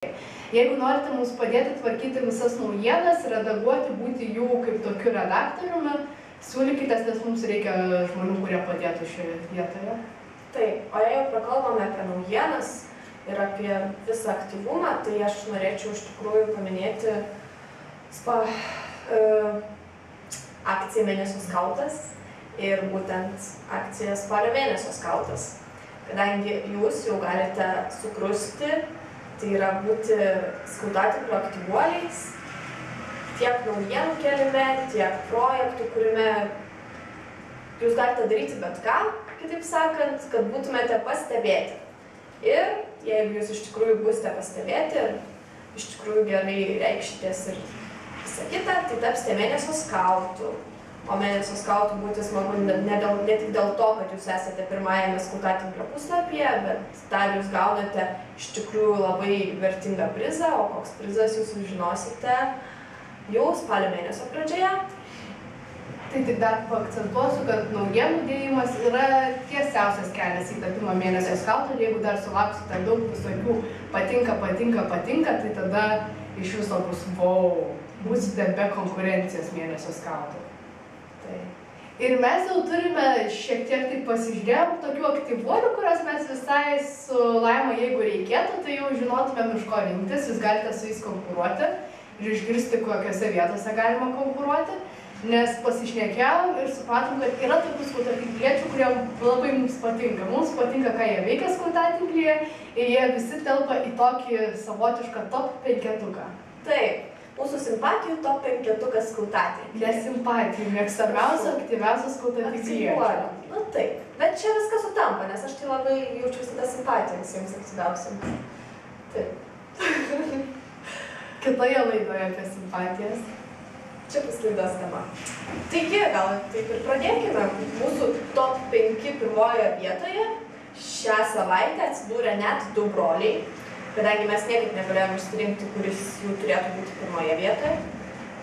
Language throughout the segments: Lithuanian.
Jeigu norite mums padėti tvarkyti visas naujienas, redaguoti, būti jų kaip tokiu redaktoriumi, siūlykitės, nes mums reikia žmonių, kurie padėtų šioje vietoje. Taip, o jeigu prakalbame apie naujienas ir apie visą aktyvumą, tai aš norėčiau iš tikrųjų paminėti akciją Mėnesio skautas ir būtent akciją Spalio mėnesio skautas. Kadangi jūs jau galite sukrusti, tai yra būti skautatiklio aktyvuoliais, tiek naujienų kėlime, tiek projektų kūrime. Jūs galite daryti bet ką, kitaip sakant, kad būtumėte pastebėti. Ir jeigu jūs iš tikrųjų būsite pastebėti ir iš tikrųjų gerai reikštės ir visą kitą, tai tapsite mėnesio skautų. O mėnesio skautų būti smagu ne tik dėl to, kad jūs esate pirmajame skautatinklio puslapyje, bet dar jūs gaunate iš tikrųjų labai vertingą prizą, o koks prizas jūs sužinosite jau spalio mėnesio pradžioje. Tai tik dar paakcentuosiu, kad naujienų dėjimas yra tiesiausias kelias į tapimą mėnesio skautų ir jeigu dar sulauksite daug visokių patinka, tai tada iš viso bus būsite be konkurencijos mėnesio skautų. Ir mes jau turime šiek tiek taip pasižiūrėjom tokių aktyvuolių, kurios mes visai su Laima, jeigu reikėtų, tai jau žinotumėm iš ko rinktis, jūs galite su jais konkuruoti ir išgirsti, kokiose vietose galima konkuruoti, nes pasišnekėjom ir supratom, kad yra tokių skautatinkliečių, kurie labai mums patinka. Mums patinka, ką jie veikia skautatinklyje ir jie visi telpa į tokį savotišką top 5. Taip. Mūsų simpatijų top 5 skautatinklyje. Ne simpatijų, mėgstamiausių, aktyviausių skautatinkliečių. Nu taip, bet čia viskas sutampa, nes aš tai labai jaučiu visada simpatiją visiems aktyviausiam. Taip. Kitoje laidoje apie simpatijas. Čia bus laidos tema. Taigi, gal taip ir pradėkime. Mūsų top 5 pirmojoje vietoje šią savaitę atsidūrė net 2 broliai. Kadangi mes niekaip negalėjome išsirinkti, kuris jų turėtų būti pirmoje vietoje.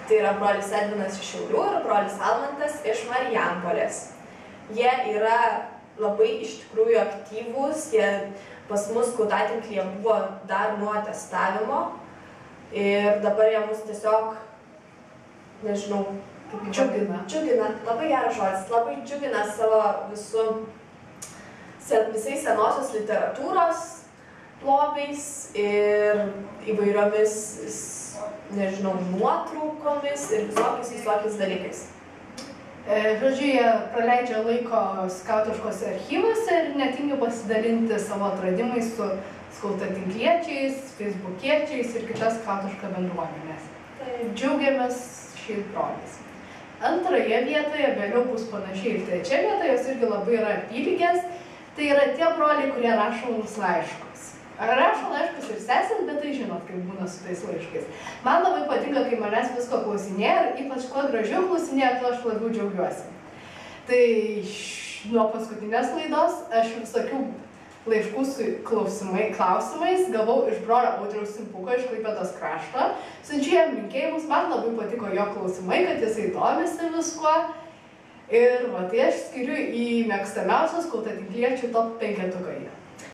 Tai yra brolis Edvinas iš Šiaulių ir brolis Almantas iš Marijampolės. Jie yra labai iš tikrųjų aktyvūs, jie pas mus skautatinklyje buvo dar nuo testavimo. Ir dabar jie mus tiesiog, nežinau, kaip džiugina, labai geras žodis, labai džiugina savo visais senosios literatūros lobiais ir įvairiomis, nežinau, nuotraukomis ir visokiais dalykais. Žodžiu, jie praleidžia laiko skautiškose archyvuose ir netingi pasidalinti savo atradimais su skautatinkliečiais, feisbukiečiais ir kitas skautiška bendruomenės. Džiaugiamės šiais broliais. Antroje vietoje, vėliau bus panašiai ir trečia vieta, jos irgi labai yra apylygės. Tai yra tie broliai, kurie rašo mums laiškus. Rašo laiškus ir sesės, bet tai žinot, kaip būna su tais laiškais. Man labai patinka, kai manęs visko klausinėja ir ypač kuo gražiau klausinėja, tuo aš labiau džiaugiuosi. Tai nuo paskutinės laidos aš visokių laiškų su klausimais gavau iš brolio Audriaus Simpuko iš Klaipėdos krašto. Siunčiu jam linkėjimus, man labai patiko jo klausimai, kad jisai domisi viskuo. Ir tai aš skiriu į mėgstamiausios skautatinkliečių top 5.